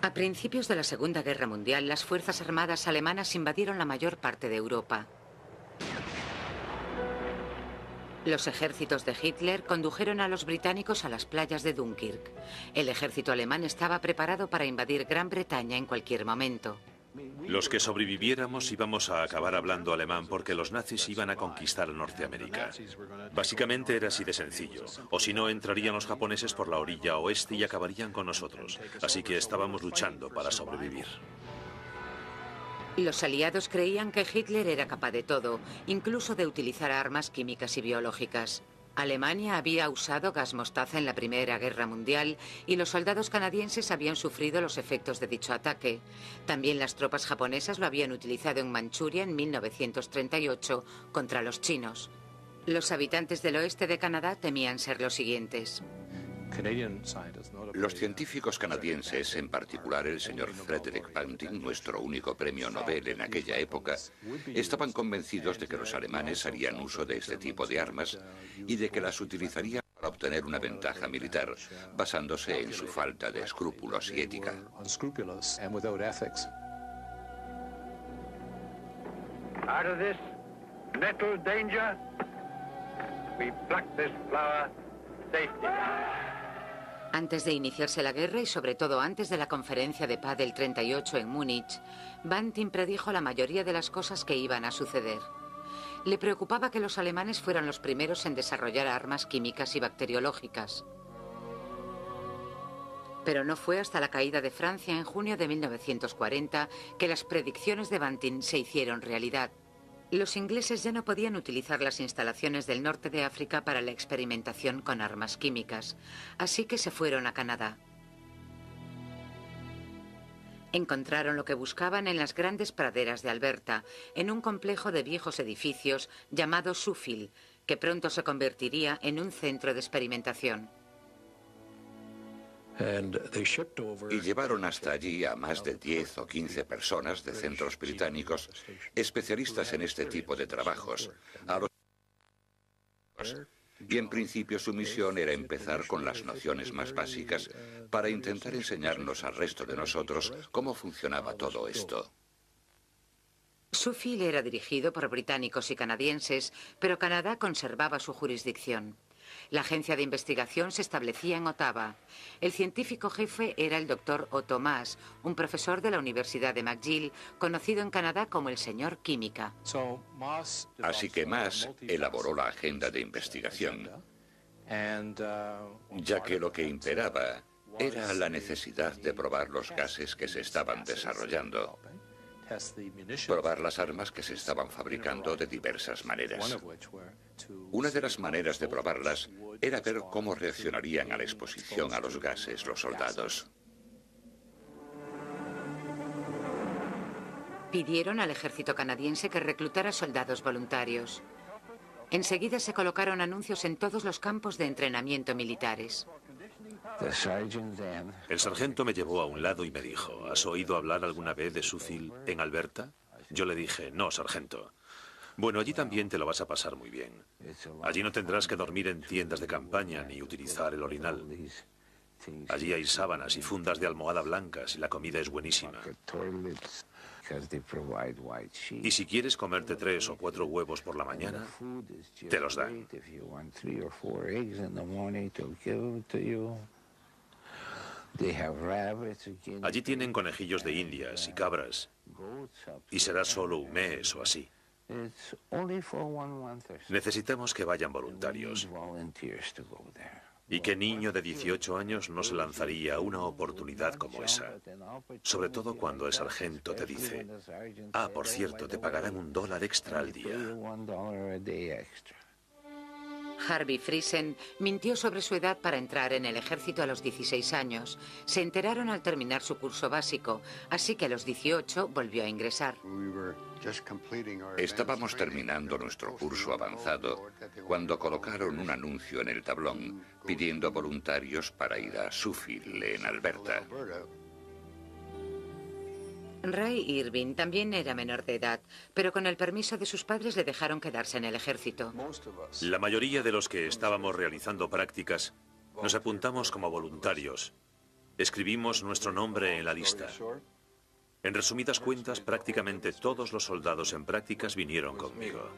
A principios de la Segunda Guerra Mundial, las fuerzas armadas alemanas invadieron la mayor parte de Europa. Los ejércitos de Hitler condujeron a los británicos a las playas de Dunkirk. El ejército alemán estaba preparado para invadir Gran Bretaña en cualquier momento. Los que sobreviviéramos íbamos a acabar hablando alemán porque los nazis iban a conquistar Norteamérica. Básicamente era así de sencillo. O si no, entrarían los japoneses por la orilla oeste y acabarían con nosotros. Así que estábamos luchando para sobrevivir. Los aliados creían que Hitler era capaz de todo, incluso de utilizar armas químicas y biológicas. Alemania había usado gas mostaza en la Primera Guerra Mundial y los soldados canadienses habían sufrido los efectos de dicho ataque. También las tropas japonesas lo habían utilizado en Manchuria en 1938 contra los chinos. Los habitantes del oeste de Canadá temían ser los siguientes. Los científicos canadienses, en particular el señor Frederick Banting, nuestro único premio Nobel en aquella época, estaban convencidos de que los alemanes harían uso de este tipo de armas y de que las utilizarían para obtener una ventaja militar, basándose en su falta de escrúpulos y ética. Out of this nettle danger, we pluck this flower safely. Antes de iniciarse la guerra y sobre todo antes de la conferencia de paz del 38 en Múnich, Banting predijo la mayoría de las cosas que iban a suceder. Le preocupaba que los alemanes fueran los primeros en desarrollar armas químicas y bacteriológicas. Pero no fue hasta la caída de Francia en junio de 1940 que las predicciones de Banting se hicieron realidad. Los ingleses ya no podían utilizar las instalaciones del norte de África para la experimentación con armas químicas, así que se fueron a Canadá. Encontraron lo que buscaban en las grandes praderas de Alberta, en un complejo de viejos edificios llamado Suffield, que pronto se convertiría en un centro de experimentación. Y llevaron hasta allí a más de 10 o 15 personas de centros británicos, especialistas en este tipo de trabajos. Y en principio su misión era empezar con las nociones más básicas para intentar enseñarnos al resto de nosotros cómo funcionaba todo esto. Suffield era dirigido por británicos y canadienses, pero Canadá conservaba su jurisdicción. La agencia de investigación se establecía en Ottawa. El científico jefe era el Dr. Otto Maas, un profesor de la Universidad de McGill, conocido en Canadá como el señor Química. Así que Maas elaboró la agenda de investigación, ya que lo que imperaba era la necesidad de probar los gases que se estaban desarrollando, probar las armas que se estaban fabricando de diversas maneras. Una de las maneras de probarlas era ver cómo reaccionarían a la exposición a los gases los soldados. Pidieron al ejército canadiense que reclutara soldados voluntarios. Enseguida se colocaron anuncios en todos los campos de entrenamiento militares. El sargento me llevó a un lado y me dijo, ¿has oído hablar alguna vez de Suffield en Alberta? Yo le dije, no, sargento. Bueno, allí también te lo vas a pasar muy bien. Allí no tendrás que dormir en tiendas de campaña ni utilizar el orinal. Allí hay sábanas y fundas de almohada blancas y la comida es buenísima. Y si quieres comerte 3 o 4 huevos por la mañana, te los dan. Allí tienen conejillos de indias y cabras, y será solo un mes o así. Necesitamos que vayan voluntarios. ¿Y qué niño de 18 años no se lanzaría a una oportunidad como esa? Sobre todo cuando el sargento te dice, ah, por cierto, te pagarán $1 extra al día. Harvey Friesen mintió sobre su edad para entrar en el ejército a los 16 años. Se enteraron al terminar su curso básico, así que a los 18 volvió a ingresar. Estábamos terminando nuestro curso avanzado cuando colocaron un anuncio en el tablón pidiendo voluntarios para ir a Suffield, en Alberta. Ray Irving también era menor de edad, pero con el permiso de sus padres le dejaron quedarse en el ejército. La mayoría de los que estábamos realizando prácticas nos apuntamos como voluntarios Escribimos nuestro nombre en la lista. En resumidas cuentas, prácticamente todos los soldados en prácticas vinieron conmigo.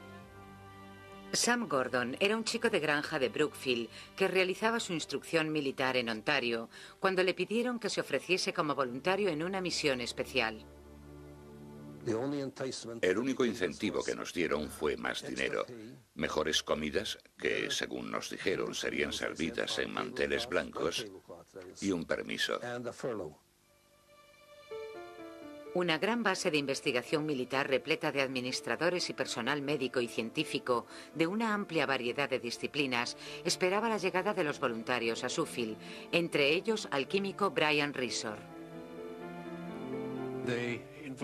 Sam Gordon era un chico de granja de Brookfield que realizaba su instrucción militar en Ontario cuando le pidieron que se ofreciese como voluntario en una misión especial. El único incentivo que nos dieron fue más dinero, mejores comidas, que según nos dijeron serían servidas en manteles blancos, y un permiso. Una gran base de investigación militar repleta de administradores y personal médico y científico de una amplia variedad de disciplinas esperaba la llegada de los voluntarios a Suffield, entre ellos al químico Brian Risor.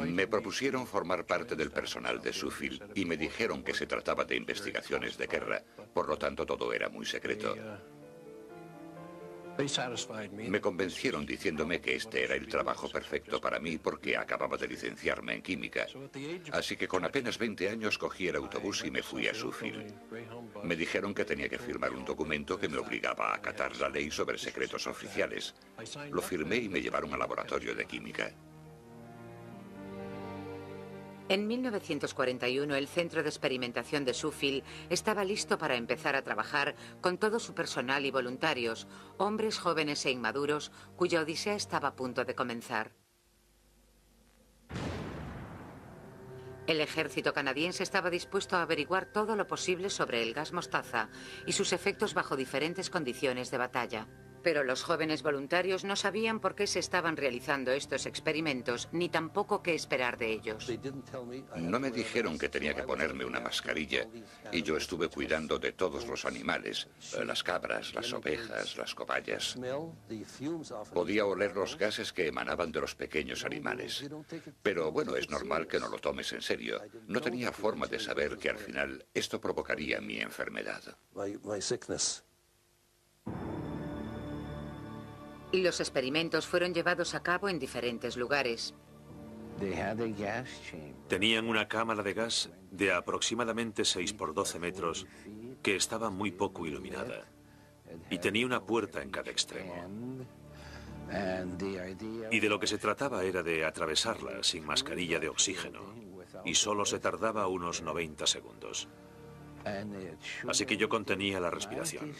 Me propusieron formar parte del personal de Suffield y me dijeron que se trataba de investigaciones de guerra, por lo tanto todo era muy secreto. Me convencieron diciéndome que este era el trabajo perfecto para mí porque acababa de licenciarme en química. Así que con apenas 20 años cogí el autobús y me fui a Suffield. Me dijeron que tenía que firmar un documento que me obligaba a acatar la ley sobre secretos oficiales. Lo firmé y me llevaron al laboratorio de química. En 1941, el Centro de Experimentación de Suffield estaba listo para empezar a trabajar con todo su personal y voluntarios, hombres jóvenes e inmaduros, cuya odisea estaba a punto de comenzar. El ejército canadiense estaba dispuesto a averiguar todo lo posible sobre el gas mostaza y sus efectos bajo diferentes condiciones de batalla. Pero los jóvenes voluntarios no sabían por qué se estaban realizando estos experimentos, ni tampoco qué esperar de ellos. No me dijeron que tenía que ponerme una mascarilla, y yo estuve cuidando de todos los animales, las cabras, las ovejas, las cobayas. Podía oler los gases que emanaban de los pequeños animales. Pero bueno, es normal que no lo tomes en serio. No tenía forma de saber que al final esto provocaría mi enfermedad. Y los experimentos fueron llevados a cabo en diferentes lugares. Tenían una cámara de gas de aproximadamente 6 por 12 metros que estaba muy poco iluminada y tenía una puerta en cada extremo. Y de lo que se trataba era de atravesarla sin mascarilla de oxígeno y solo se tardaba unos 90 segundos. Así que yo contenía la respiración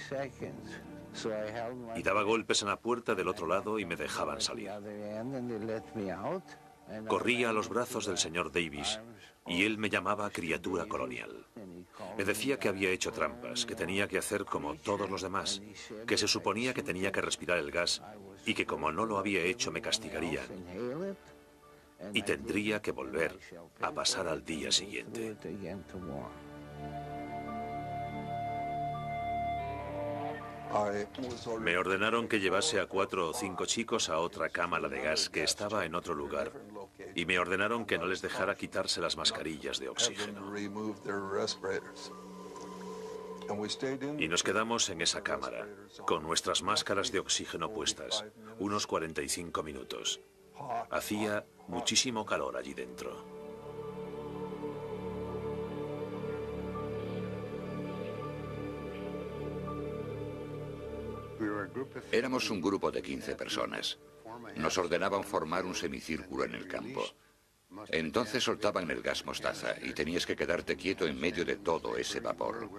y daba golpes en la puerta del otro lado y me dejaban salir. Corría a los brazos del señor Davis y él me llamaba criatura colonial. Me decía que había hecho trampas, que tenía que hacer como todos los demás, que se suponía que tenía que respirar el gas y que como no lo había hecho me castigarían y tendría que volver a pasar al día siguiente. Me ordenaron que llevase a 4 o 5 chicos a otra cámara de gas que estaba en otro lugar y me ordenaron que no les dejara quitarse las mascarillas de oxígeno. Y nos quedamos en esa cámara, con nuestras máscaras de oxígeno puestas, unos 45 minutos. Hacía muchísimo calor allí dentro. Éramos un grupo de 15 personas. Nos ordenaban formar un semicírculo en el campo. Entonces soltaban el gas mostaza y tenías que quedarte quieto en medio de todo ese vapor.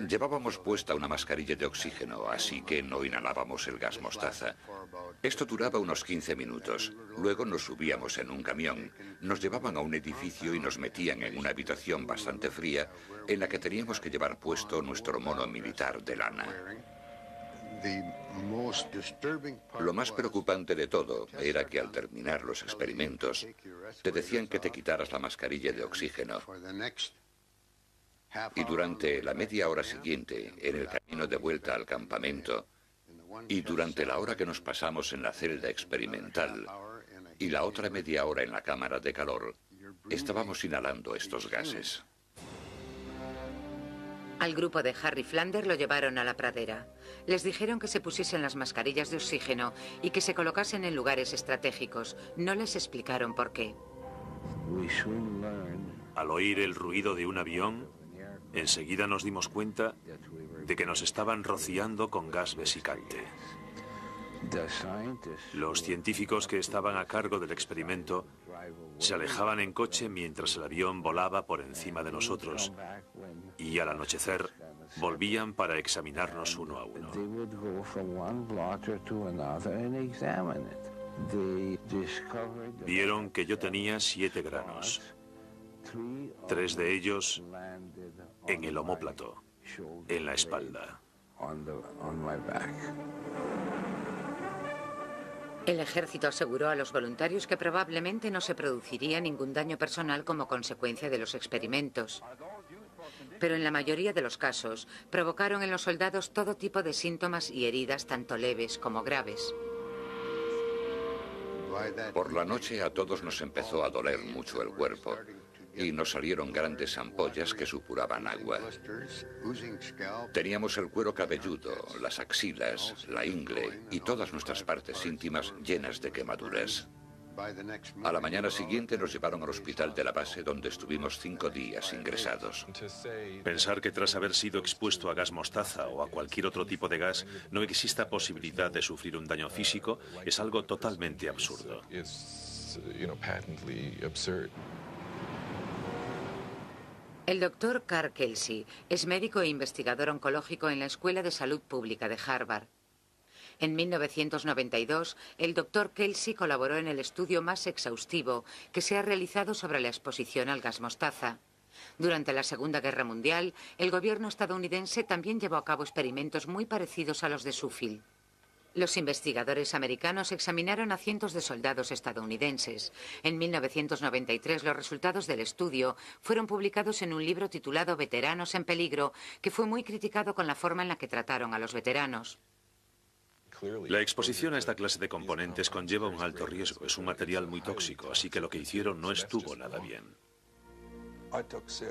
Llevábamos puesta una mascarilla de oxígeno, así que no inhalábamos el gas mostaza. Esto duraba unos 15 minutos. Luego nos subíamos en un camión, nos llevaban a un edificio y nos metían en una habitación bastante fría en la que teníamos que llevar puesto nuestro mono militar de lana. Lo más preocupante de todo era que al terminar los experimentos te decían que te quitaras la mascarilla de oxígeno y durante la media hora siguiente en el camino de vuelta al campamento y durante la hora que nos pasamos en la celda experimental y la otra media hora en la cámara de calor estábamos inhalando estos gases. Al grupo de Harry Flander lo llevaron a la pradera. Les dijeron que se pusiesen las mascarillas de oxígeno y que se colocasen en lugares estratégicos. No les explicaron por qué. Al oír el ruido de un avión, enseguida nos dimos cuenta de que nos estaban rociando con gas vesicante. Los científicos que estaban a cargo del experimento se alejaban en coche mientras el avión volaba por encima de nosotros y al anochecer volvían para examinarnos uno a uno. Vieron que yo tenía 7 granos, 3 de ellos en el omóplato, en la espalda. El ejército aseguró a los voluntarios que probablemente no se produciría ningún daño personal como consecuencia de los experimentos. Pero en la mayoría de los casos, provocaron en los soldados todo tipo de síntomas y heridas, tanto leves como graves. Por la noche a todos nos empezó a doler mucho el cuerpo y nos salieron grandes ampollas que supuraban agua. Teníamos el cuero cabelludo, las axilas, la ingle y todas nuestras partes íntimas llenas de quemaduras. A la mañana siguiente nos llevaron al hospital de la base, donde estuvimos 5 días ingresados. Pensar que tras haber sido expuesto a gas mostaza o a cualquier otro tipo de gas no exista posibilidad de sufrir un daño físico es algo totalmente absurdo. El doctor Carl Kelsey es médico e investigador oncológico en la Escuela de Salud Pública de Harvard. En 1992, el doctor Kelsey colaboró en el estudio más exhaustivo que se ha realizado sobre la exposición al gas mostaza. Durante la Segunda Guerra Mundial, el gobierno estadounidense también llevó a cabo experimentos muy parecidos a los de Suffield. Los investigadores americanos examinaron a cientos de soldados estadounidenses. En 1993, los resultados del estudio fueron publicados en un libro titulado Veteranos en peligro, que fue muy criticado con la forma en la que trataron a los veteranos. La exposición a esta clase de componentes conlleva un alto riesgo. Es un material muy tóxico, así que lo que hicieron no estuvo nada bien.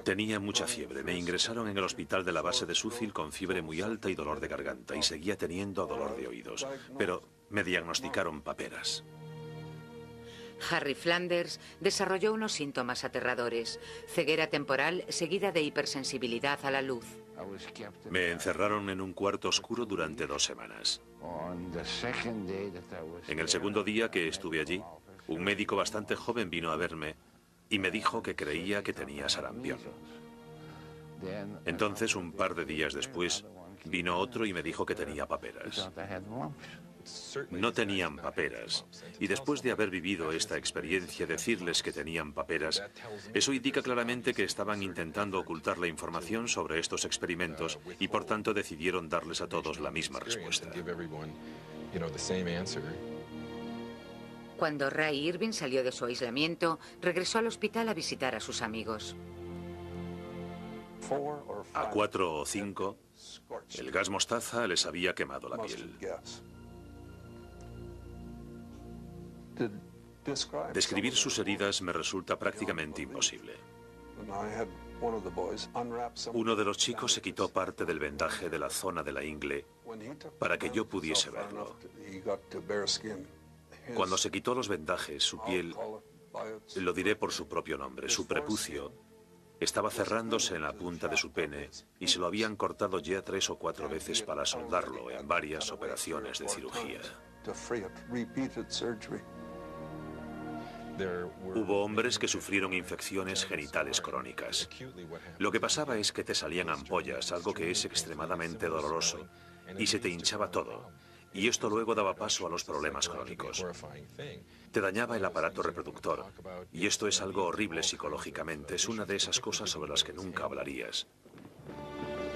Tenía mucha fiebre. Me ingresaron en el hospital de la base de Suffield con fiebre muy alta y dolor de garganta, y seguía teniendo dolor de oídos. Pero me diagnosticaron paperas. Harry Flanders desarrolló unos síntomas aterradores: ceguera temporal seguida de hipersensibilidad a la luz. Me encerraron en un cuarto oscuro durante 2 semanas. En el segundo día que estuve allí, un médico bastante joven vino a verme y me dijo que creía que tenía sarampión. Entonces, un par de días después, vino otro y me dijo que tenía paperas. No tenían paperas, y después de haber vivido esta experiencia, decirles que tenían paperas, eso indica claramente que estaban intentando ocultar la información sobre estos experimentos y por tanto decidieron darles a todos la misma respuesta. Cuando Ray Irving salió de su aislamiento, regresó al hospital a visitar a sus amigos. A 4 o 5, el gas mostaza les había quemado la piel. Describir sus heridas me resulta prácticamente imposible. Uno de los chicos se quitó parte del vendaje de la zona de la ingle para que yo pudiese verlo. Cuando se quitó los vendajes, su piel, lo diré por su propio nombre, su prepucio, estaba cerrándose en la punta de su pene y se lo habían cortado ya 3 o 4 veces para soldarlo en varias operaciones de cirugía. Hubo hombres que sufrieron infecciones genitales crónicas. Lo que pasaba es que te salían ampollas, algo que es extremadamente doloroso, y se te hinchaba todo. Y esto luego daba paso a los problemas crónicos. Te dañaba el aparato reproductor, y esto es algo horrible psicológicamente. Es una de esas cosas sobre las que nunca hablarías.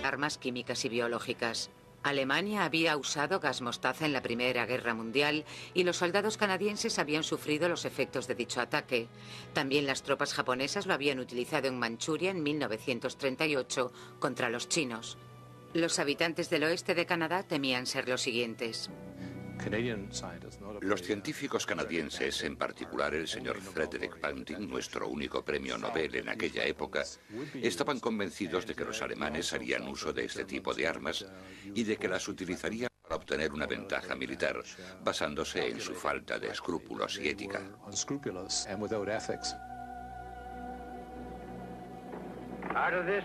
Armas químicas y biológicas. Alemania había usado gas mostaza en la Primera Guerra Mundial y los soldados canadienses habían sufrido los efectos de dicho ataque. También las tropas japonesas lo habían utilizado en Manchuria en 1938 contra los chinos. Los habitantes del oeste de Canadá temían ser los siguientes. Los científicos canadienses, en particular el señor Frederick Banting, nuestro único premio Nobel en aquella época, estaban convencidos de que los alemanes harían uso de este tipo de armas y de que las utilizarían para obtener una ventaja militar, basándose en su falta de escrúpulos y ética. Out of this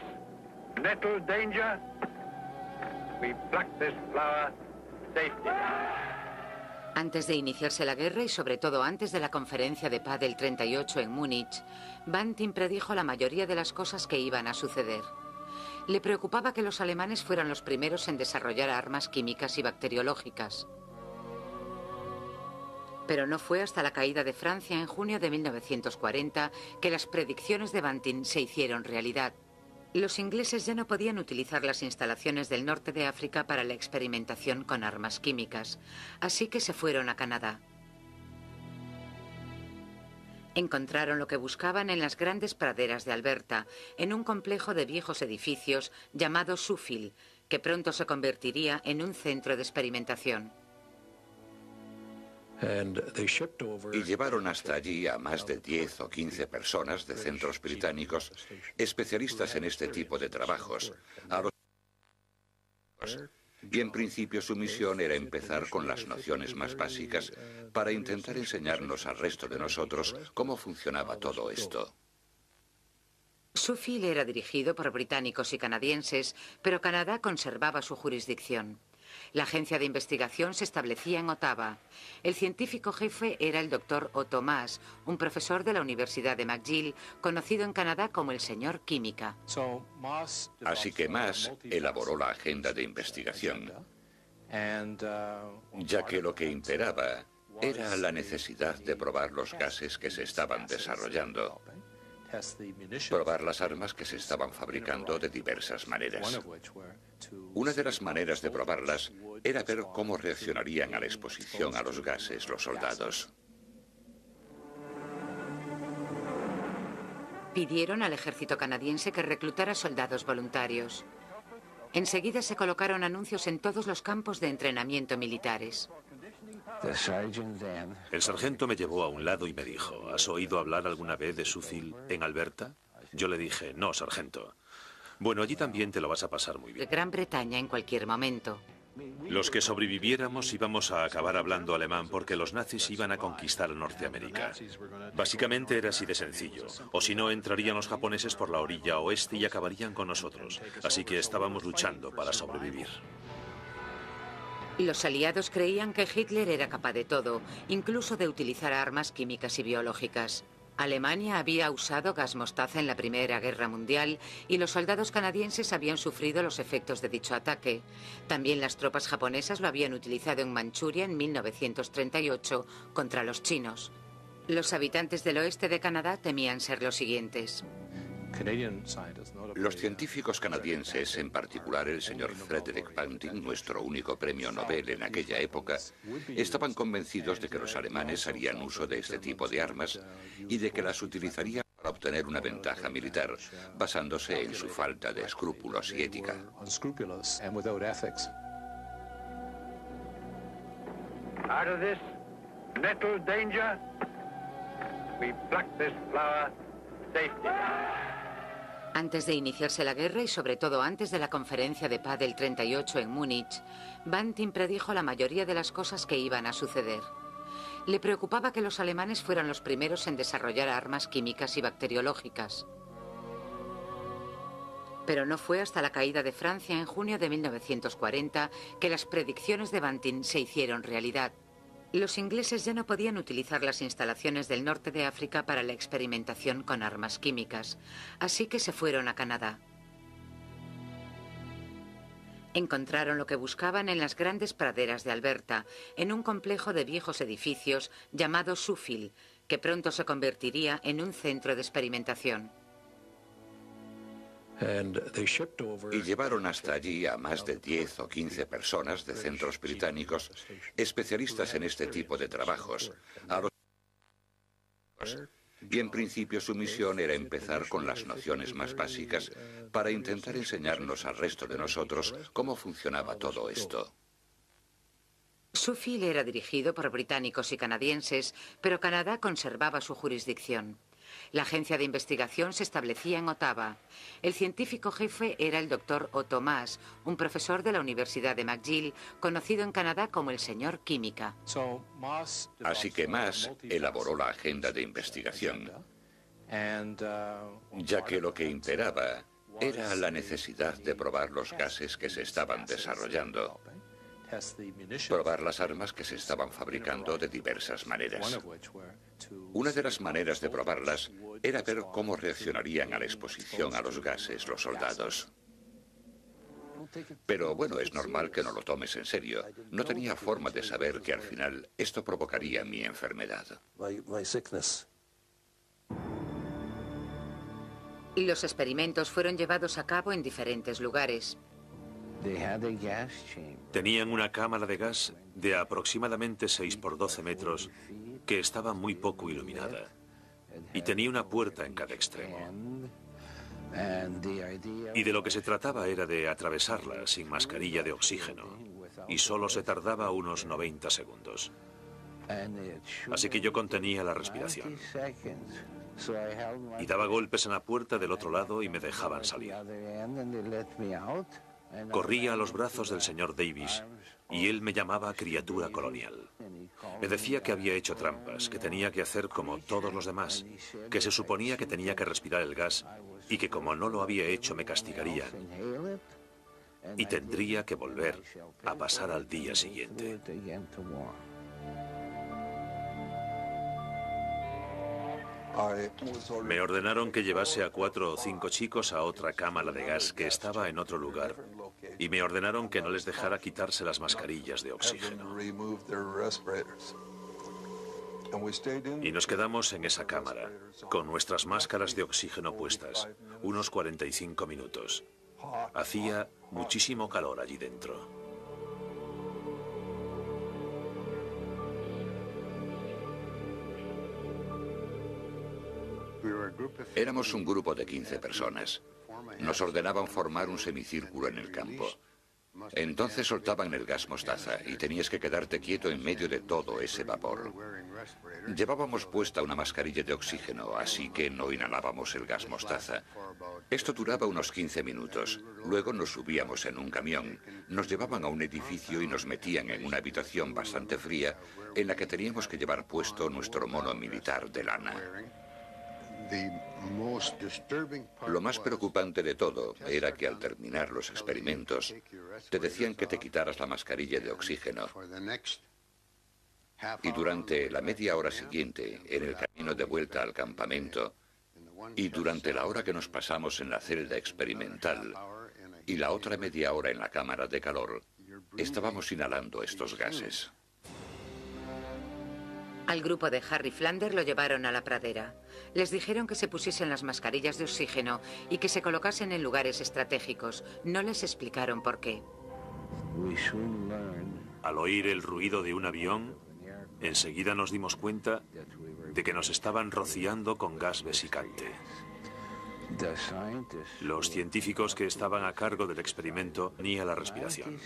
nettle danger, we pluck this flower safely. Antes de iniciarse la guerra y sobre todo antes de la conferencia de paz del 38 en Múnich, Banting predijo la mayoría de las cosas que iban a suceder. Le preocupaba que los alemanes fueran los primeros en desarrollar armas químicas y bacteriológicas. Pero no fue hasta la caída de Francia en junio de 1940 que las predicciones de Banting se hicieron realidad. Los ingleses ya no podían utilizar las instalaciones del norte de África para la experimentación con armas químicas, así que se fueron a Canadá. Encontraron lo que buscaban en las grandes praderas de Alberta, en un complejo de viejos edificios llamado Suffield, que pronto se convertiría en un centro de experimentación. Y llevaron hasta allí a más de 10 o 15 personas de centros británicos, especialistas en este tipo de trabajos, y en principio su misión era empezar con las nociones más básicas para intentar enseñarnos al resto de nosotros cómo funcionaba todo esto. Suffield era dirigido por británicos y canadienses, pero Canadá conservaba su jurisdicción. La agencia de investigación se establecía en Ottawa. El científico jefe era el Dr. Otto Maas, un profesor de la Universidad de McGill, conocido en Canadá como el señor Química. Así que Maas elaboró la agenda de investigación, ya que lo que imperaba era la necesidad de probar los gases que se estaban desarrollando, probar las armas que se estaban fabricando de diversas maneras. Una de las maneras de probarlas era ver cómo reaccionarían a la exposición a los gases los soldados. Pidieron al ejército canadiense que reclutara soldados voluntarios. Enseguida se colocaron anuncios en todos los campos de entrenamiento militares. El sargento me llevó a un lado y me dijo, ¿has oído hablar alguna vez de Suffield en Alberta? Yo le dije, no, sargento. Bueno, allí también te lo vas a pasar muy bien. Gran Bretaña en cualquier momento. Los que sobreviviéramos íbamos a acabar hablando alemán porque los nazis iban a conquistar a Norteamérica. Básicamente era así de sencillo. O si no, entrarían los japoneses por la orilla oeste y acabarían con nosotros. Así que estábamos luchando para sobrevivir. Los aliados creían que Hitler era capaz de todo, incluso de utilizar armas químicas y biológicas. Alemania había usado gas mostaza en la Primera Guerra Mundial y los soldados canadienses habían sufrido los efectos de dicho ataque. También las tropas japonesas lo habían utilizado en Manchuria en 1938 contra los chinos. Los habitantes del oeste de Canadá temían ser los siguientes. Los científicos canadienses, en particular el señor Frederick Banting, nuestro único premio Nobel en aquella época, estaban convencidos de que los alemanes harían uso de este tipo de armas y de que las utilizarían para obtener una ventaja militar, basándose en su falta de escrúpulos y ética. Out of this nettle danger, we pluck this flower safely. Antes de iniciarse la guerra y sobre todo antes de la conferencia de paz del 38 en Múnich, Banting predijo la mayoría de las cosas que iban a suceder. Le preocupaba que los alemanes fueran los primeros en desarrollar armas químicas y bacteriológicas. Pero no fue hasta la caída de Francia en junio de 1940 que las predicciones de Banting se hicieron realidad. Los ingleses ya no podían utilizar las instalaciones del norte de África para la experimentación con armas químicas, así que se fueron a Canadá. Encontraron lo que buscaban en las grandes praderas de Alberta, en un complejo de viejos edificios llamado Suffield, que pronto se convertiría en un centro de experimentación. Y llevaron hasta allí a más de 10 o 15 personas de centros británicos, especialistas en este tipo de trabajos, y en principio su misión era empezar con las nociones más básicas para intentar enseñarnos al resto de nosotros cómo funcionaba todo esto. Suffield era dirigido por británicos y canadienses, pero Canadá conservaba su jurisdicción. La agencia de investigación se establecía en Ottawa. El científico jefe era el Dr. Otto Maas, un profesor de la Universidad de McGill, conocido en Canadá como el señor Química. Así que Maas elaboró la agenda de investigación, ya que lo que imperaba era la necesidad de probar los gases que se estaban desarrollando, probar las armas que se estaban fabricando de diversas maneras. Una de las maneras de probarlas era ver cómo reaccionarían a la exposición a los gases los soldados. Pero bueno, es normal que no lo tomes en serio. No tenía forma de saber que al final esto provocaría mi enfermedad. Los experimentos fueron llevados a cabo en diferentes lugares. Tenían una cámara de gas de aproximadamente 6 por 12 metros que estaba muy poco iluminada y tenía una puerta en cada extremo. Y de lo que se trataba era de atravesarla sin mascarilla de oxígeno y solo se tardaba unos 90 segundos. Así que yo contenía la respiración y daba golpes en la puerta del otro lado y me dejaban salir. Corría a los brazos del señor Davis y él me llamaba criatura colonial. Me decía que había hecho trampas, que tenía que hacer como todos los demás, que se suponía que tenía que respirar el gas y que como no lo había hecho me castigarían y tendría que volver a pasar al día siguiente. Me ordenaron que llevase a 4 o 5 chicos a otra cámara de gas que estaba en otro lugar y me ordenaron que no les dejara quitarse las mascarillas de oxígeno. Y nos quedamos en esa cámara, con nuestras máscaras de oxígeno puestas, unos 45 minutos. Hacía muchísimo calor allí dentro. Éramos un grupo de 15 personas. Nos ordenaban formar un semicírculo en el campo. Entonces soltaban el gas mostaza y tenías que quedarte quieto en medio de todo ese vapor. Llevábamos puesta una mascarilla de oxígeno, así que no inhalábamos el gas mostaza. Esto duraba unos 15 minutos. Luego nos subíamos en un camión, nos llevaban a un edificio y nos metían en una habitación bastante fría en la que teníamos que llevar puesto nuestro mono militar de lana. Lo más preocupante de todo era que al terminar los experimentos te decían que te quitaras la mascarilla de oxígeno y durante la media hora siguiente en el camino de vuelta al campamento y durante la hora que nos pasamos en la celda experimental y la otra media hora en la cámara de calor estábamos inhalando estos gases. Al grupo de Harry Flander lo llevaron a la pradera. Les dijeron que se pusiesen las mascarillas de oxígeno y que se colocasen en lugares estratégicos. No les explicaron por qué. Al oír el ruido de un avión, enseguida nos dimos cuenta de que nos estaban rociando con gas vesicante. Los científicos que estaban a cargo del experimento tenían la respiración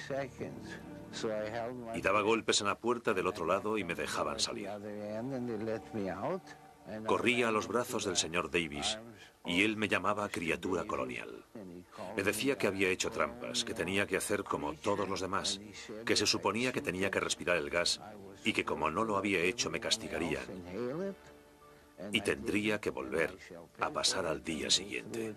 y daba golpes en la puerta del otro lado y me dejaban salir. Corría a los brazos del señor Davis y él me llamaba criatura colonial. Me decía que había hecho trampas, que tenía que hacer como todos los demás, que se suponía que tenía que respirar el gas y que como no lo había hecho me castigarían y tendría que volver a pasar al día siguiente.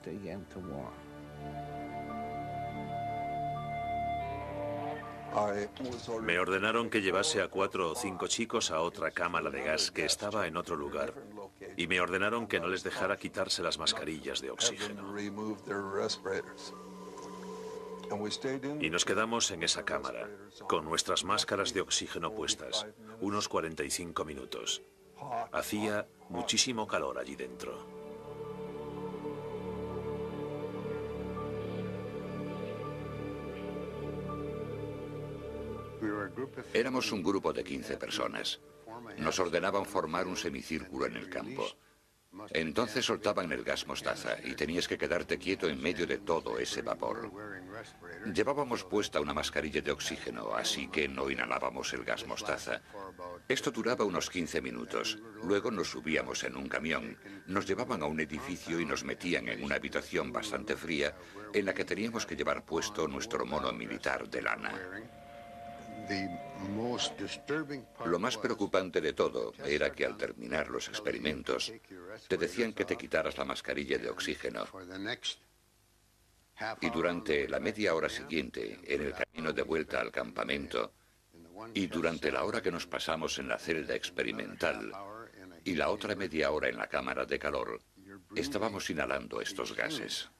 Me ordenaron que llevase a 4 o 5 chicos a otra cámara de gas que estaba en otro lugar y me ordenaron que no les dejara quitarse las mascarillas de oxígeno. Y nos quedamos en esa cámara, con nuestras máscaras de oxígeno puestas, unos 45 minutos. Hacía muchísimo calor allí dentro. Éramos un grupo de 15 personas. Nos ordenaban formar un semicírculo en el campo. Entonces soltaban el gas mostaza y tenías que quedarte quieto en medio de todo ese vapor. Llevábamos puesta una mascarilla de oxígeno, así que no inhalábamos el gas mostaza. Esto duraba unos 15 minutos. Luego nos subíamos en un camión, nos llevaban a un edificio y nos metían en una habitación bastante fría en la que teníamos que llevar puesto nuestro mono militar de lana. Lo más preocupante de todo era que al terminar los experimentos te decían que te quitaras la mascarilla de oxígeno y durante la media hora siguiente en el camino de vuelta al campamento Y durante la hora que nos pasamos en la celda experimental y la otra media hora en la cámara de calor, estábamos inhalando estos gases.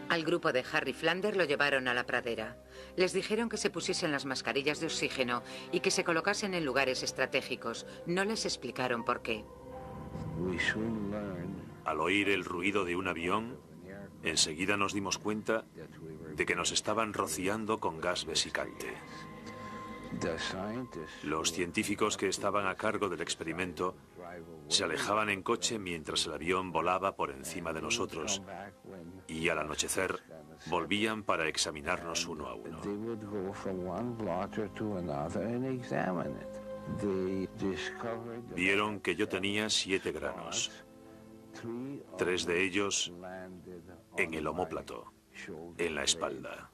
Al grupo de Harry Flander lo llevaron a la pradera. Les dijeron que se pusiesen las mascarillas de oxígeno y que se colocasen en lugares estratégicos. No les explicaron por qué. Al oír el ruido de un avión, enseguida nos dimos cuenta de que nos estaban rociando con gas vesicante. Los científicos que estaban a cargo del experimento se alejaban en coche mientras el avión volaba por encima de nosotros y al anochecer volvían para examinarnos uno a uno. Vieron que yo tenía 7 granos, 3 de ellos en el omóplato, en la espalda.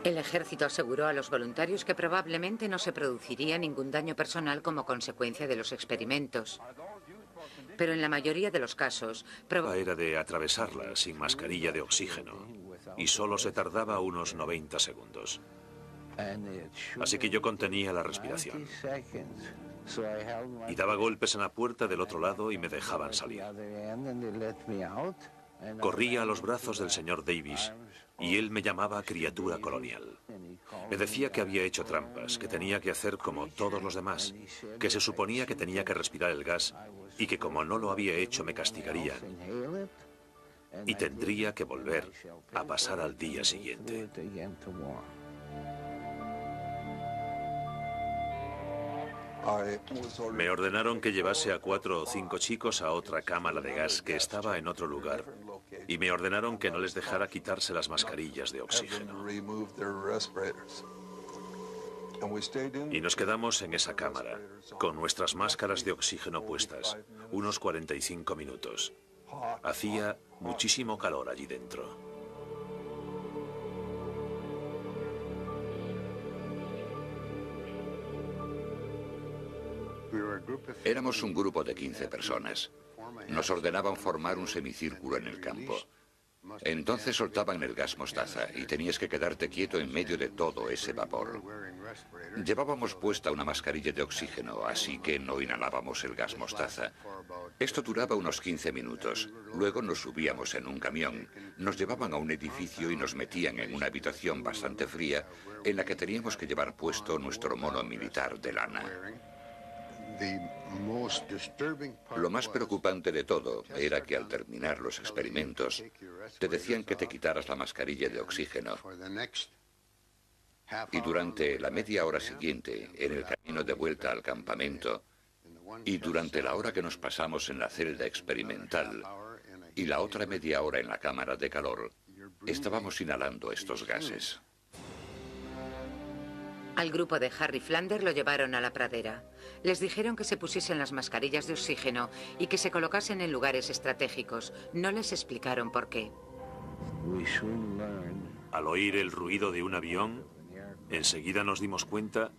El ejército aseguró a los voluntarios que probablemente no se produciría ningún daño personal como consecuencia de los experimentos. Pero en la mayoría de los casos... Era de atravesarla sin mascarilla de oxígeno y solo se tardaba unos 90 segundos. Así que yo contenía la respiración y daba golpes en la puerta del otro lado y me dejaban salir. Corría a los brazos del señor Davis y él me llamaba criatura colonial. Me decía que había hecho trampas, que tenía que hacer como todos los demás, que se suponía que tenía que respirar el gas y que como no lo había hecho me castigarían y tendría que volver a pasar al día siguiente. Me ordenaron que llevase a 4 o 5 chicos a otra cámara de gas que estaba en otro lugar y me ordenaron que no les dejara quitarse las mascarillas de oxígeno. Y nos quedamos en esa cámara, con nuestras máscaras de oxígeno puestas, unos 45 minutos. Hacía muchísimo calor allí dentro. Éramos un grupo de 15 personas. Nos ordenaban formar un semicírculo en el campo. Entonces soltaban el gas mostaza y tenías que quedarte quieto en medio de todo ese vapor. Llevábamos puesta una mascarilla de oxígeno, así que no inhalábamos el gas mostaza. Esto duraba unos 15 minutos. Luego nos subíamos en un camión, nos llevaban a un edificio y nos metían en una habitación bastante fría en la que teníamos que llevar puesto nuestro mono militar de lana. Lo más preocupante de todo era que al terminar los experimentos te decían que te quitaras la mascarilla de oxígeno y durante la media hora siguiente en el camino de vuelta al campamento y durante la hora que nos pasamos en la celda experimental y la otra media hora en la cámara de calor estábamos inhalando estos gases. Al grupo de Harry Flander lo llevaron a la pradera. Les dijeron que se pusiesen las mascarillas de oxígeno y que se colocasen en lugares estratégicos. No les explicaron por qué. Al oír el ruido de un avión, enseguida nos dimos cuenta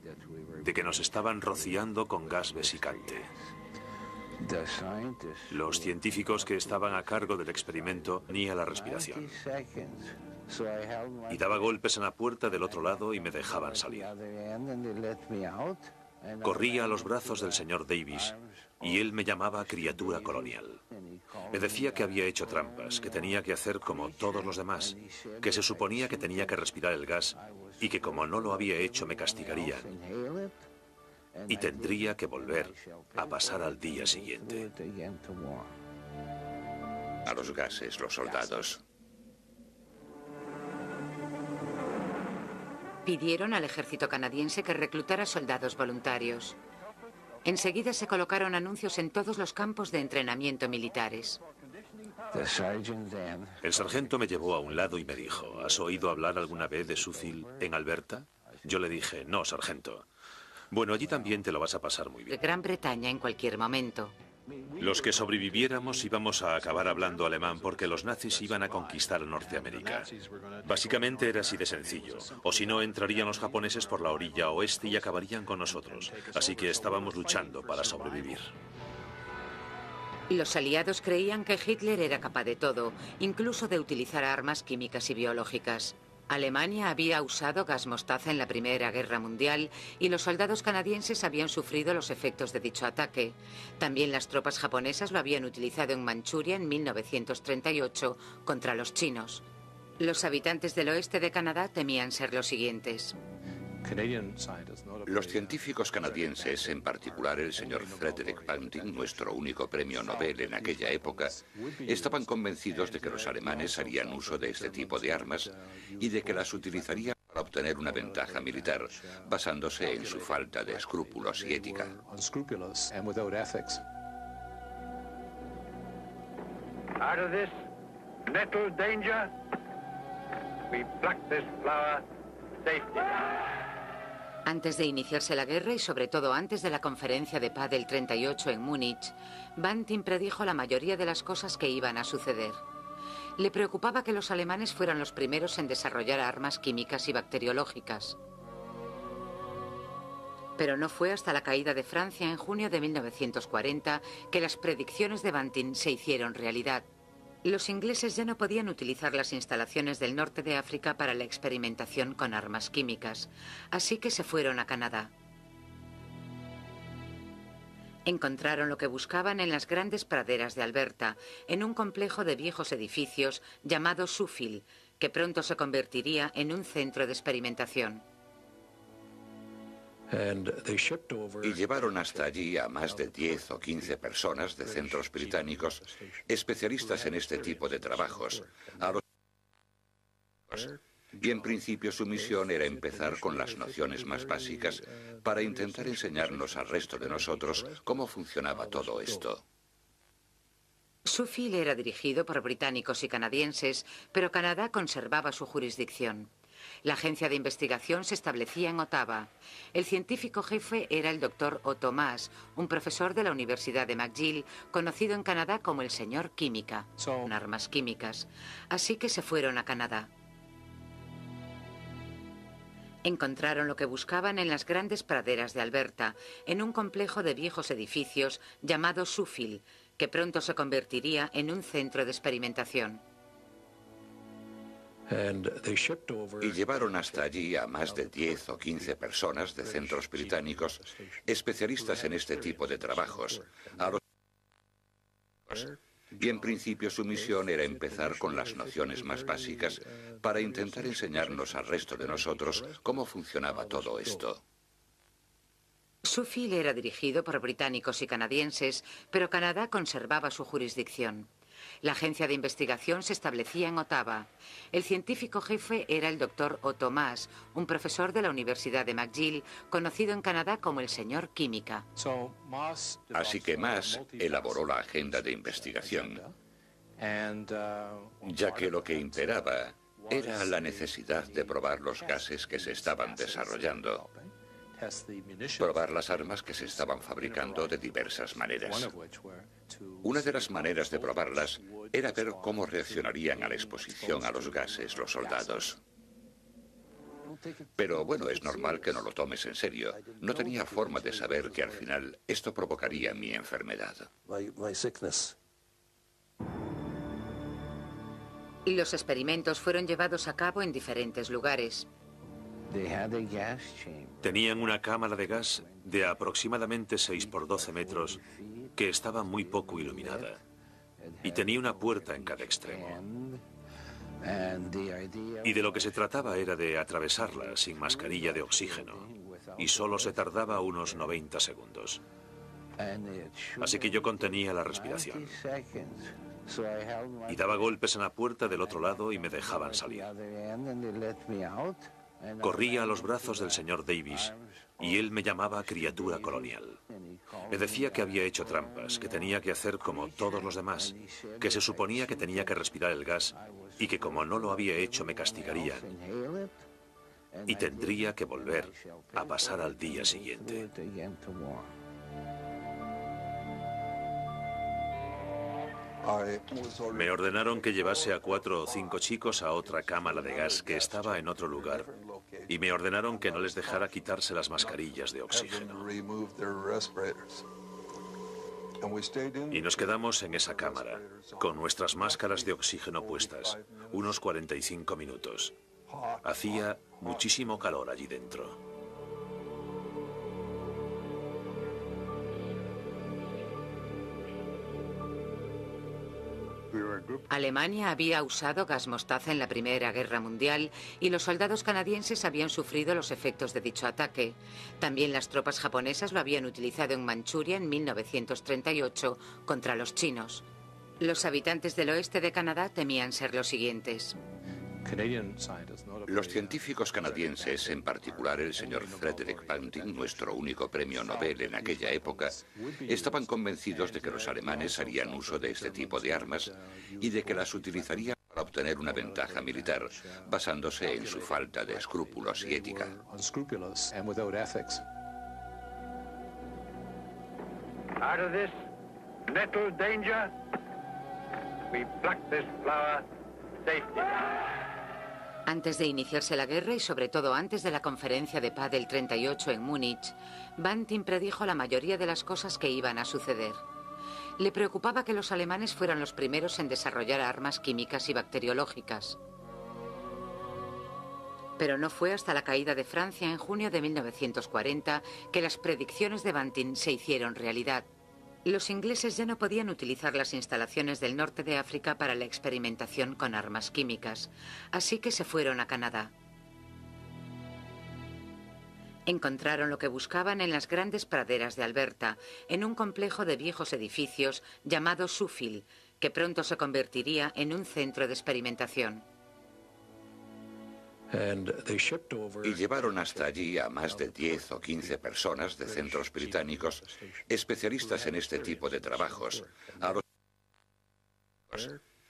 de que nos estaban rociando con gas vesicante. Los científicos que estaban a cargo del experimento tenían la respiración y daba golpes en la puerta del otro lado y me dejaban salir. Corría a los brazos del señor Davis y él me llamaba criatura colonial. Me decía que había hecho trampas, que tenía que hacer como todos los demás, que se suponía que tenía que respirar el gas y que como no lo había hecho me castigarían y tendría que volver a pasar al día siguiente. A los gases, los soldados. Pidieron al ejército canadiense que reclutara soldados voluntarios. Enseguida se colocaron anuncios en todos los campos de entrenamiento militares. El sargento me llevó a un lado y me dijo, ¿has oído hablar alguna vez de Sheffield en Alberta? Yo le dije, no, sargento. Bueno, allí también te lo vas a pasar muy bien. Gran Bretaña en cualquier momento. Los que sobreviviéramos íbamos a acabar hablando alemán porque los nazis iban a conquistar a Norteamérica. Básicamente era así de sencillo. O si no, entrarían los japoneses por la orilla oeste y acabarían con nosotros. Así que estábamos luchando para sobrevivir. Los aliados creían que Hitler era capaz de todo, incluso de utilizar armas químicas y biológicas. Alemania había usado gas mostaza en la Primera Guerra Mundial y los soldados canadienses habían sufrido los efectos de dicho ataque. También las tropas japonesas lo habían utilizado en Manchuria en 1938 contra los chinos. Los habitantes del oeste de Canadá temían ser los siguientes. Los científicos canadienses, en particular el señor Frederick Banting, nuestro único premio Nobel en aquella época, estaban convencidos de que los alemanes harían uso de este tipo de armas y de que las utilizarían para obtener una ventaja militar, basándose en su falta de escrúpulos y ética. Out of this nettle danger, we pluck this flower safety. Antes de iniciarse la guerra y sobre todo antes de la conferencia de paz del 38 en Múnich, Banting predijo la mayoría de las cosas que iban a suceder. Le preocupaba que los alemanes fueran los primeros en desarrollar armas químicas y bacteriológicas. Pero no fue hasta la caída de Francia en junio de 1940 que las predicciones de Banting se hicieron realidad. Los ingleses ya no podían utilizar las instalaciones del norte de África para la experimentación con armas químicas, así que se fueron a Canadá. Encontraron lo que buscaban en las grandes praderas de Alberta, en un complejo de viejos edificios llamado Suffield, que pronto se convertiría en un centro de experimentación. Y llevaron hasta allí a más de 10 o 15 personas de centros británicos, especialistas en este tipo de trabajos, y en principio su misión era empezar con las nociones más básicas para intentar enseñarnos al resto de nosotros cómo funcionaba todo esto. Suffield era dirigido por británicos y canadienses, pero Canadá conservaba su jurisdicción. La agencia de investigación se establecía en Ottawa. El científico jefe era el doctor Otto Maas, un profesor de la Universidad de McGill, conocido en Canadá como el señor Química, con armas químicas. Así que se fueron a Canadá. Encontraron lo que buscaban en las grandes praderas de Alberta, en un complejo de viejos edificios llamado Suffield, que pronto se convertiría en un centro de experimentación. Y llevaron hasta allí a más de 10 o 15 personas de centros británicos, especialistas en este tipo de trabajos, y en principio su misión era empezar con las nociones más básicas para intentar enseñarnos al resto de nosotros cómo funcionaba todo esto. Suffield era dirigido por británicos y canadienses, pero Canadá conservaba su jurisdicción. La agencia de investigación se establecía en Ottawa. El científico jefe era el doctor Otto Maas, un profesor de la Universidad de McGill, conocido en Canadá como el señor Química. Así que Maas elaboró la agenda de investigación, ya que lo que imperaba era la necesidad de probar los gases que se estaban desarrollando, probar las armas que se estaban fabricando de diversas maneras. Una de las maneras de probarlas era ver cómo reaccionarían a la exposición a los gases los soldados. Pero bueno, es normal que no lo tomes en serio. No tenía forma de saber que al final esto provocaría mi enfermedad. Los experimentos fueron llevados a cabo en diferentes lugares. Tenían una cámara de gas de aproximadamente 6 por 12 metros que estaba muy poco iluminada y tenía una puerta en cada extremo. Y de lo que se trataba era de atravesarla sin mascarilla de oxígeno y solo se tardaba unos 90 segundos. Así que yo contenía la respiración y daba golpes en la puerta del otro lado y me dejaban salir. Corría a los brazos del señor Davis y él me llamaba criatura colonial. Me decía que había hecho trampas, que tenía que hacer como todos los demás, que se suponía que tenía que respirar el gas y que como no lo había hecho me castigarían y tendría que volver a pasar al día siguiente. Me ordenaron que llevase a 4 o 5 chicos a otra cámara de gas que estaba en otro lugar y me ordenaron que no les dejara quitarse las mascarillas de oxígeno. Y nos quedamos en esa cámara, con nuestras máscaras de oxígeno puestas, unos 45 minutos. Hacía muchísimo calor allí dentro. Alemania había usado gas mostaza en la Primera Guerra Mundial y los soldados canadienses habían sufrido los efectos de dicho ataque. También las tropas japonesas lo habían utilizado en Manchuria en 1938 contra los chinos. Los habitantes del oeste de Canadá temían ser los siguientes. Los científicos canadienses, en particular el señor Frederick Banting, nuestro único premio Nobel en aquella época, estaban convencidos de que los alemanes harían uso de este tipo de armas y de que las utilizarían para obtener una ventaja militar, basándose en su falta de escrúpulos y ética. Out of this nettle danger, we pluck this flower safety. Antes de iniciarse la guerra y sobre todo antes de la conferencia de paz del 38 en Múnich, Banting predijo la mayoría de las cosas que iban a suceder. Le preocupaba que los alemanes fueran los primeros en desarrollar armas químicas y bacteriológicas. Pero no fue hasta la caída de Francia en junio de 1940 que las predicciones de Banting se hicieron realidad. Los ingleses ya no podían utilizar las instalaciones del norte de África para la experimentación con armas químicas, así que se fueron a Canadá. Encontraron lo que buscaban en las grandes praderas de Alberta, en un complejo de viejos edificios llamado Suffield, que pronto se convertiría en un centro de experimentación. Y llevaron hasta allí a más de 10 o 15 personas de centros británicos, especialistas en este tipo de trabajos,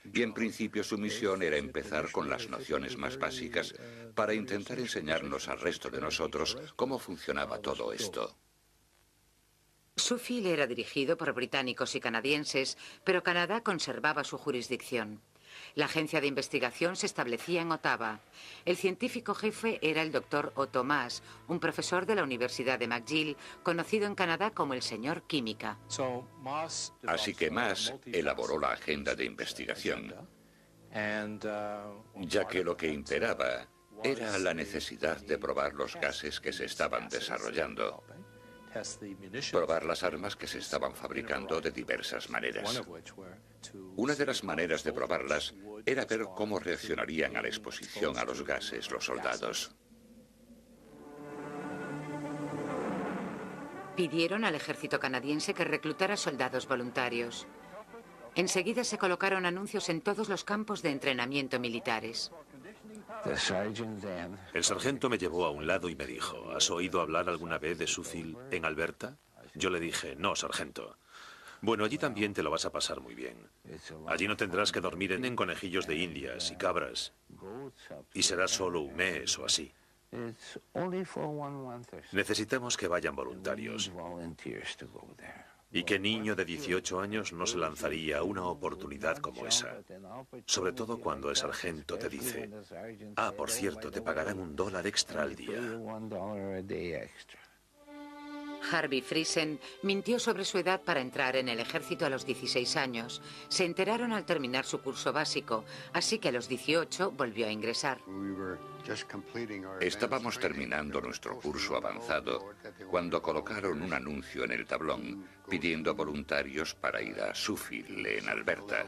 y en principio su misión era empezar con las nociones más básicas para intentar enseñarnos al resto de nosotros cómo funcionaba todo esto. Suffield era dirigido por británicos y canadienses, pero Canadá conservaba su jurisdicción. La agencia de investigación se establecía en Ottawa. El científico jefe era el doctor Otto Maas, un profesor de la Universidad de McGill, conocido en Canadá como el señor Química. Así que Maas elaboró la agenda de investigación, ya que lo que imperaba era la necesidad de probar los gases que se estaban desarrollando, probar las armas que se estaban fabricando de diversas maneras. Una de las maneras de probarlas era ver cómo reaccionarían a la exposición a los gases los soldados. Pidieron al ejército canadiense que reclutara soldados voluntarios. Enseguida se colocaron anuncios en todos los campos de entrenamiento militares. El sargento me llevó a un lado y me dijo, ¿has oído hablar alguna vez de Suffield en Alberta? Yo le dije, no, sargento. Bueno, allí también te lo vas a pasar muy bien. Allí no tendrás que dormir en conejillos de indias y cabras. Y será solo un mes o así. Necesitamos que vayan voluntarios. ¿Y qué niño de 18 años no se lanzaría a una oportunidad como esa? Sobre todo cuando el sargento te dice, ah, por cierto, te pagarán $1 extra al día. Harvey Friesen mintió sobre su edad para entrar en el ejército a los 16 años. Se enteraron al terminar su curso básico, así que a los 18 volvió a ingresar. Estábamos terminando nuestro curso avanzado cuando colocaron un anuncio en el tablón pidiendo voluntarios para ir a Suffield, en Alberta.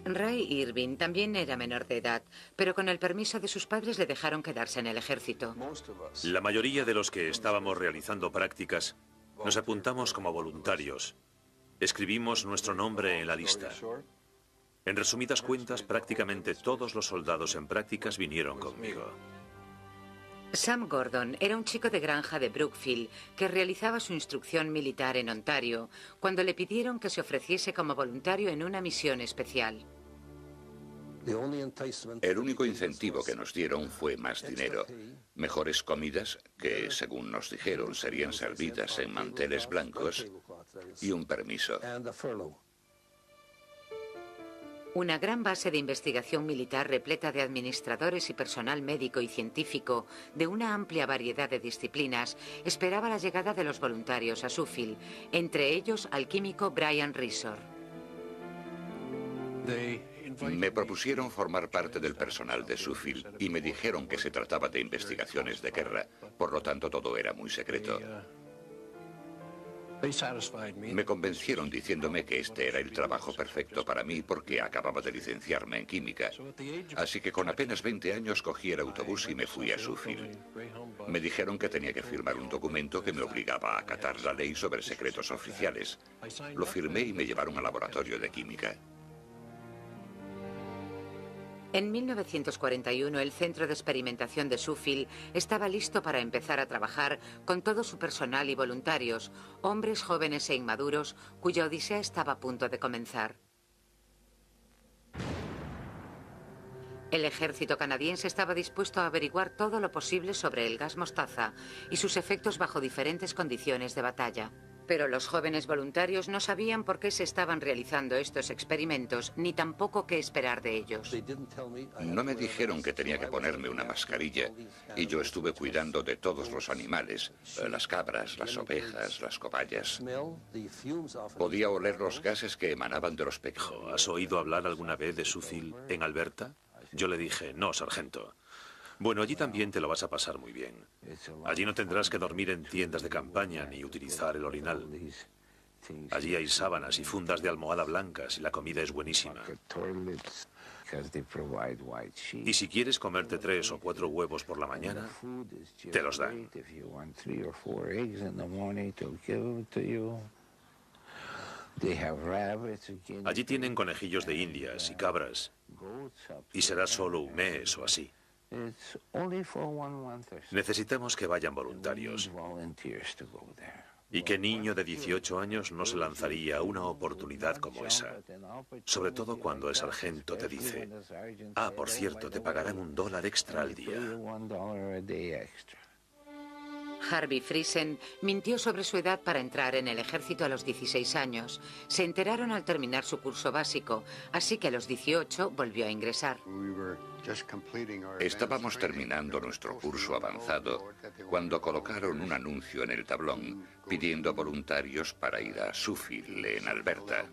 Ray Irving también era menor de edad, pero con el permiso de sus padres le dejaron quedarse en el ejército. La mayoría de los que estábamos realizando prácticas nos apuntamos como voluntarios. Escribimos nuestro nombre en la lista. En resumidas cuentas, prácticamente todos los soldados en prácticas vinieron conmigo. Sam Gordon era un chico de granja de Brookfield que realizaba su instrucción militar en Ontario cuando le pidieron que se ofreciese como voluntario en una misión especial. El único incentivo que nos dieron fue más dinero, mejores comidas, que según nos dijeron serían servidas en manteles blancos, y un permiso. Una gran base de investigación militar repleta de administradores y personal médico y científico de una amplia variedad de disciplinas esperaba la llegada de los voluntarios a Suffield, entre ellos al químico Brian Risor. Me propusieron formar parte del personal de Suffield y me dijeron que se trataba de investigaciones de guerra, por lo tanto todo era muy secreto. Me convencieron diciéndome que este era el trabajo perfecto para mí porque acababa de licenciarme en química. Así que con apenas 20 años cogí el autobús y me fui a Suffield. Me dijeron que tenía que firmar un documento que me obligaba a acatar la ley sobre secretos oficiales. Lo firmé y me llevaron al laboratorio de química. En 1941, el Centro de Experimentación de Suffield estaba listo para empezar a trabajar con todo su personal y voluntarios, hombres jóvenes e inmaduros, cuya odisea estaba a punto de comenzar. El ejército canadiense estaba dispuesto a averiguar todo lo posible sobre el gas mostaza y sus efectos bajo diferentes condiciones de batalla. Pero los jóvenes voluntarios no sabían por qué se estaban realizando estos experimentos, ni tampoco qué esperar de ellos. No me dijeron que tenía que ponerme una mascarilla, y yo estuve cuidando de todos los animales, las cabras, las ovejas, las cobayas. Podía oler los gases que emanaban de los pequeños. ¿Has oído hablar alguna vez de Suffield en Alberta? Yo le dije, no, sargento. Bueno, allí también te lo vas a pasar muy bien. Allí no tendrás que dormir en tiendas de campaña ni utilizar el orinal. Allí hay sábanas y fundas de almohada blancas y la comida es buenísima. Y si quieres comerte 3 o 4 huevos por la mañana, te los dan. Allí tienen conejillos de indias y cabras, y será solo un mes o así. Necesitamos que vayan voluntarios. ¿Y qué niño de 18 años no se lanzaría a una oportunidad como esa? Sobre todo cuando el sargento te dice, ah, por cierto, te pagarán $1 extra al día. Harvey Friesen mintió sobre su edad para entrar en el ejército a los 16 años. Se enteraron al terminar su curso básico, así que a los 18 volvió a ingresar. Estábamos terminando nuestro curso avanzado cuando colocaron un anuncio en el tablón pidiendo voluntarios para ir a Suffield, en Alberta.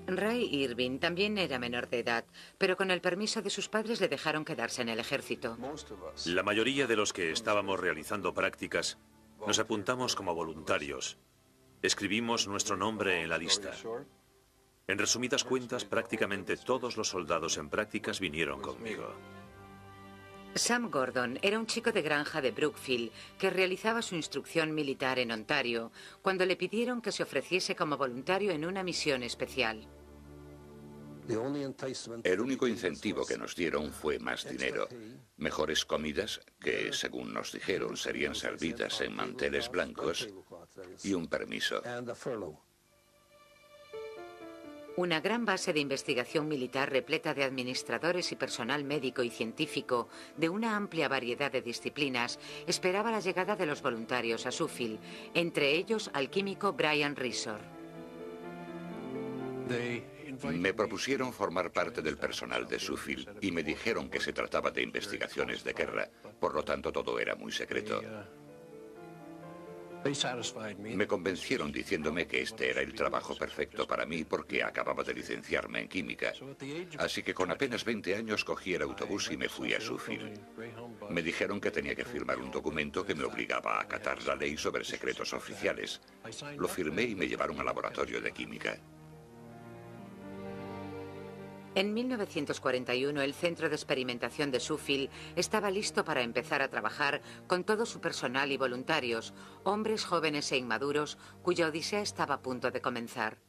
Ray Irving también era menor de edad, pero con el permiso de sus padres le dejaron quedarse en el ejército. La mayoría de los que estábamos realizando prácticas nos apuntamos como voluntarios. Escribimos nuestro nombre en la lista. En resumidas cuentas, prácticamente todos los soldados en prácticas vinieron conmigo. Sam Gordon era un chico de granja de Brookfield que realizaba su instrucción militar en Ontario cuando le pidieron que se ofreciese como voluntario en una misión especial. El único incentivo que nos dieron fue más dinero, mejores comidas, que según nos dijeron serían servidas en manteles blancos, y un permiso. Una gran base de investigación militar repleta de administradores y personal médico y científico de una amplia variedad de disciplinas esperaba la llegada de los voluntarios a Suffield, entre ellos al químico Brian Risor. Me propusieron formar parte del personal de Suffield y me dijeron que se trataba de investigaciones de guerra, por lo tanto todo era muy secreto. Me convencieron diciéndome que este era el trabajo perfecto para mí porque acababa de licenciarme en química. Así que con apenas 20 años cogí el autobús y me fui a Suffield. Me dijeron que tenía que firmar un documento que me obligaba a acatar la ley sobre secretos oficiales. Lo firmé y me llevaron al laboratorio de química. En 1941, el Centro de Experimentación de Suffield estaba listo para empezar a trabajar con todo su personal y voluntarios, hombres jóvenes e inmaduros, cuya odisea estaba a punto de comenzar.